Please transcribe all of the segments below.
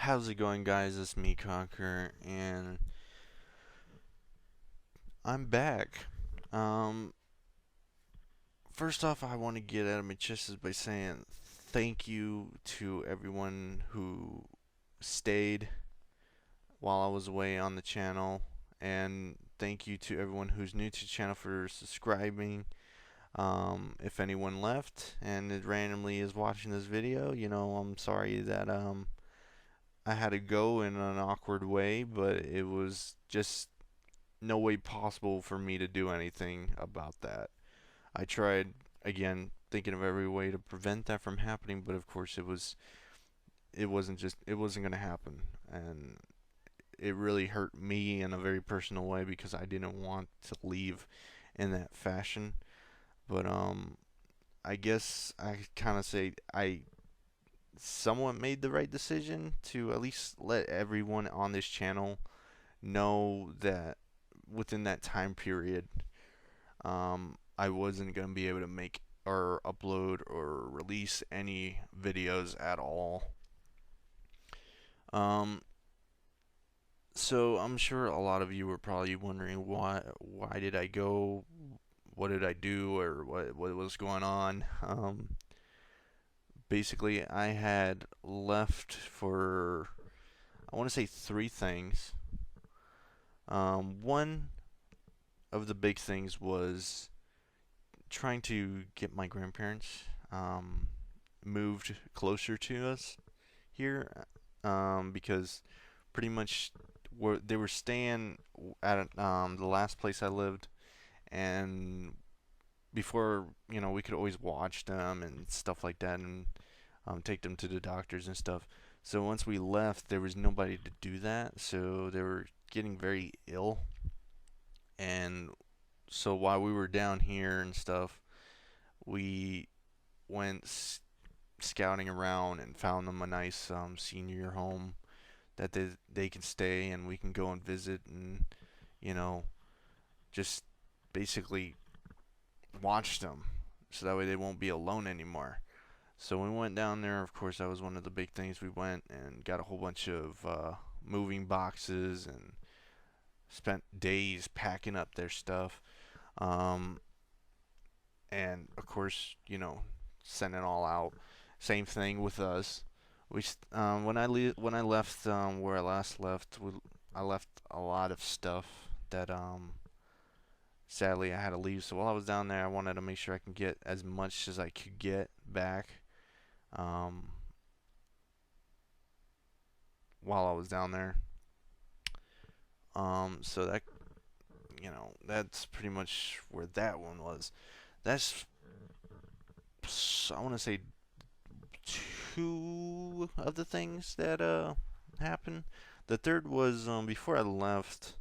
How's it going, guys? It's me, Conquer, and I'm back. Um, First off, I want to get out of my chest by saying thank you to everyone who stayed while I was away on the channel, and thank you to everyone who's new to the channel for subscribing. If anyone left and it randomly is watching this video, I'm sorry that I had to go in an awkward way, but it was just no way possible for me to do anything about that. I tried again thinking of every way to prevent that from happening, but of course it wasn't going to happen, and it really hurt me in a very personal way because I didn't want to leave in that fashion. But I guess I kind of say I somewhat made the right decision to at least let everyone on this channel know that within that time period, I wasn't going to be able to make or upload or release any videos at all. Um, so I'm sure a lot of you were probably wondering why did I go, what did I do, or what was going on. Basically, I had left for, I want to say, three things. One of the big things was trying to get my grandparents moved closer to us here, because pretty much they were staying at the last place I lived, and before, we could always watch them and stuff like that, and take them to the doctors and stuff. So once we left, there was nobody to do that, so they were getting very ill, and so while we were down here and stuff, we went scouting around and found them a nice senior home that they can stay and we can go and visit and you know just basically watch them so that way they won't be alone anymore. So we went down there. Of course, that was one of the big things. We went and got a whole bunch of moving boxes and spent days packing up their stuff. Um, and of course, sent it all out. Same thing with us. When I left where I last left, I left a lot of stuff that sadly I had to leave. So while I was down there, I wanted to make sure I can get as much as I could get back um, while I was down there. So that's pretty much where that one was. That's I want to say two of the things that happened. The third was before I left.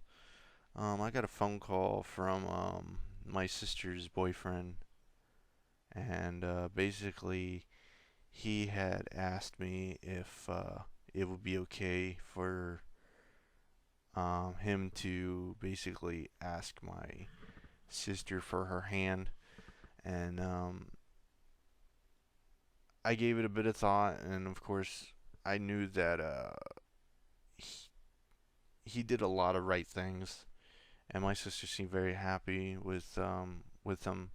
I got a phone call from my sister's boyfriend, and basically he had asked me if it would be okay for him to basically ask my sister for her hand, and I gave it a bit of thought, and of course I knew that he, he did a lot of right things, and my sister seemed very happy with him,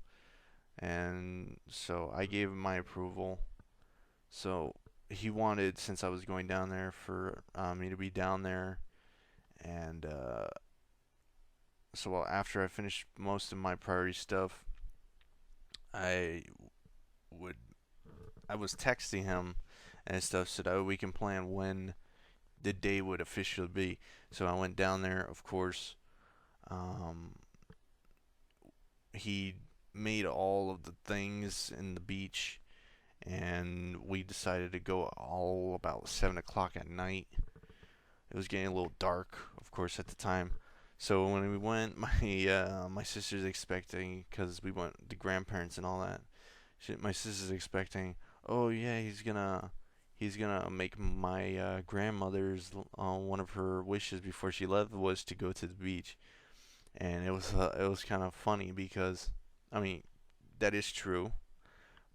and so I gave him my approval. So he wanted, since I was going down there, for me to be down there, and so after I finished most of my priority stuff, I would I was texting him and stuff so that we can plan when the day would officially be. So I went down there, of course. Um, he made all of the things in the beach, and we decided to go all about 7 o'clock at night. It was getting a little dark, of course, at the time. So when we went, my sister's expecting, because we went the grandparents and all that. My sister's expecting. Oh yeah, he's gonna make my grandmother's one of her wishes before she left was to go to the beach, and it was kind of funny because, I mean, that is true,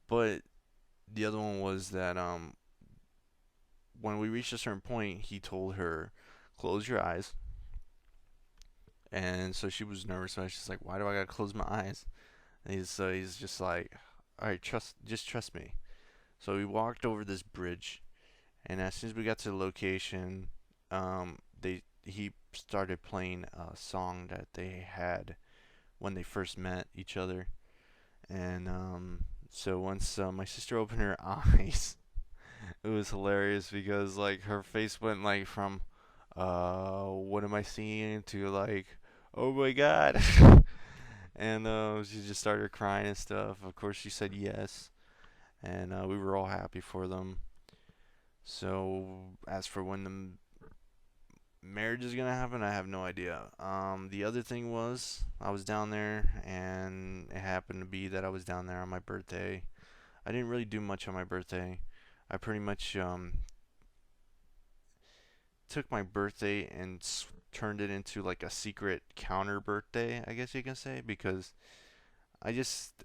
but the other one was that when we reached a certain point, he told her, "Close your eyes." And so she was nervous. So she's like, "Why do I gotta close my eyes?" And he's just like, "All right, just trust me." So we walked over this bridge, and as soon as we got to the location, they he started playing a song that they had when they first met each other. And so once my sister opened her eyes, it was hilarious because like her face went like from what am I seeing to like, oh my god. And she just started crying and stuff. Of course, she said yes, and we were all happy for them. So as for when the marriage is gonna happen, I have no idea. The other thing was I was down there, and it happened to be that I was down there on my birthday. I didn't really do much on my birthday. I pretty much took my birthday and turned it into like a secret counter birthday, I guess you can say, because I just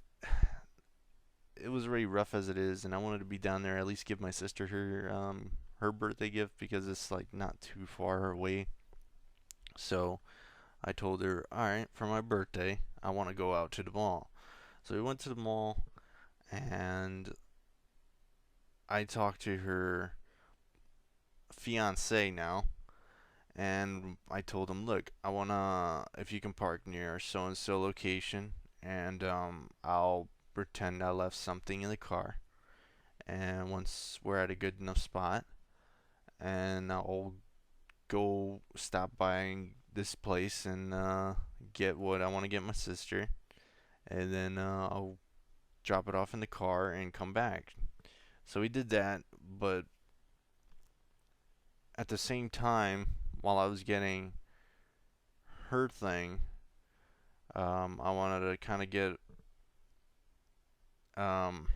it was already rough as it is, and I wanted to be down there at least give my sister her birthday gift because it's like not too far away. So I told her, all right, for my birthday, I want to go out to the mall. So we went to the mall, and I talked to her fiance now, and I told him, look, I wanna if you can park near so and so location, and I'll pretend I left something in the car, and once we're at a good enough spot, and I'll go stop by this place and get what I want to get my sister, and then I'll drop it off in the car and come back. So we did that, but at the same time, while I was getting her thing, I wanted to kind of get um,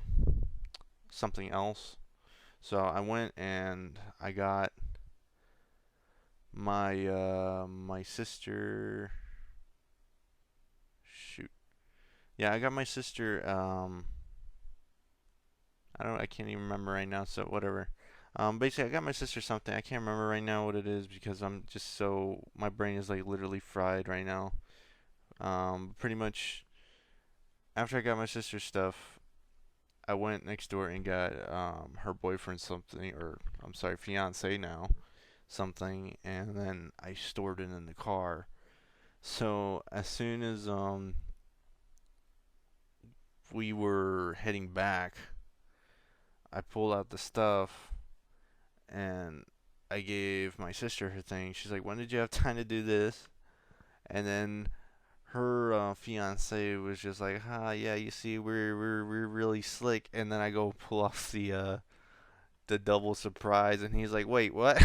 something else. So I went and I got my sister. Shoot, yeah, I got my sister. I can't even remember right now. So whatever. Basically, I got my sister something. I can't remember right now what it is because I'm just so my brain is like literally fried right now. Pretty much after I got my sister stuff, I went next door and got her boyfriend something, or I'm sorry, fiance now something, and then I stored it in the car. So as soon as we were heading back, I pulled out the stuff and I gave my sister her thing. She's like, "When did you have time to do this?" And then her fiance was just like, "Ah, yeah, you see, we're really slick." And then I go pull off the double surprise, and he's like, "Wait, what?"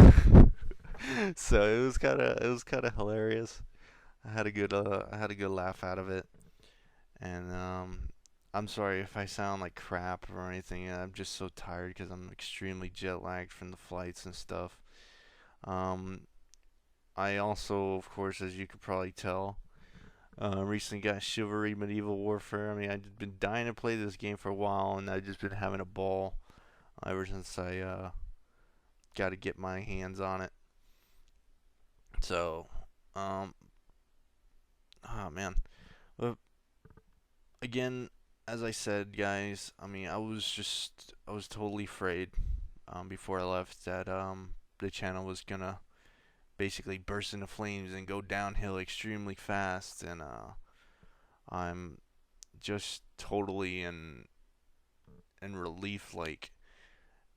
So it was kind of hilarious. I had a good laugh out of it, and I'm sorry if I sound like crap or anything. I'm just so tired because I'm extremely jet lagged from the flights and stuff. Um, I also, of course, as you could probably tell, recently got Chivalry Medieval Warfare. I mean, I've been dying to play this game for a while, and I've just been having a ball ever since I got to get my hands on it. So, um, oh man. But again, as I said, guys, I mean, I was totally afraid before I left that the channel was gonna basically burst into flames and go downhill extremely fast, and I'm just totally in relief, like,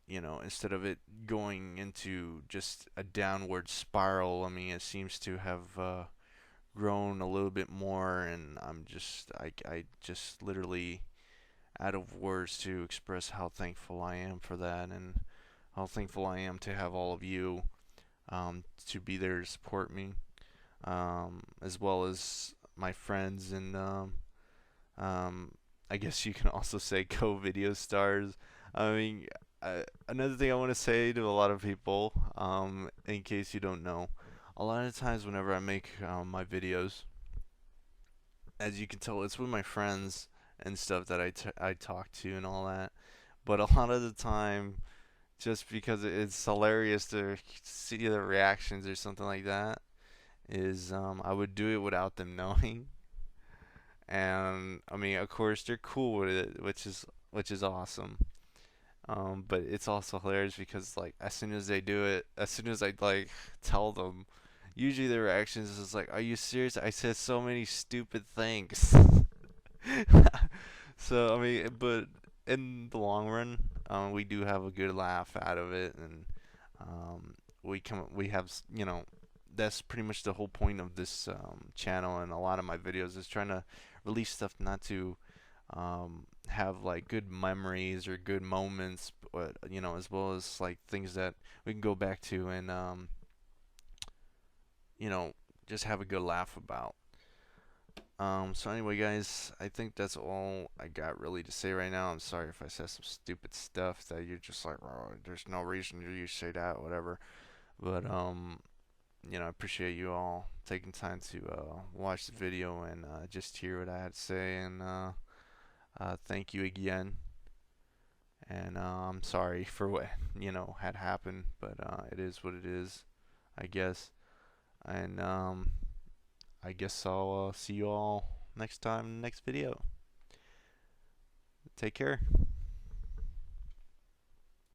instead of it going into just a downward spiral, I mean, it seems to have grown a little bit more, and I just literally out of words to express how thankful I am for that, and how thankful I am to have all of you to be there to support me, as well as my friends, and um, I guess you can also say co-video stars. I mean, another thing I want to say to a lot of people, in case you don't know, a lot of times whenever I make my videos, as you can tell, it's with my friends and stuff that I talk to and all that. But a lot of the time, just because it's hilarious to see the reactions or something like that. Is I would do it without them knowing, and I mean, of course, they're cool with it, which is awesome. But it's also hilarious because like as soon as they do it, as soon as I like tell them, usually their reactions is like, "Are you serious? I said so many stupid things." So I mean, but in the long run, we do have a good laugh out of it, and we have that's pretty much the whole point of this channel and a lot of my videos is trying to release stuff not to have like good memories or good moments, but as well as like things that we can go back to and you know just have a good laugh about. So anyway, guys, I think that's all I got really to say right now. I'm sorry if I said some stupid stuff that you're just like, oh, there's no reason you say that, whatever. But I appreciate you all taking time to watch the video and just hear what I had to say. And thank you again. And I'm sorry for what had happened, but it is what it is, I guess. And I guess I'll see you all next time, next video. Take care.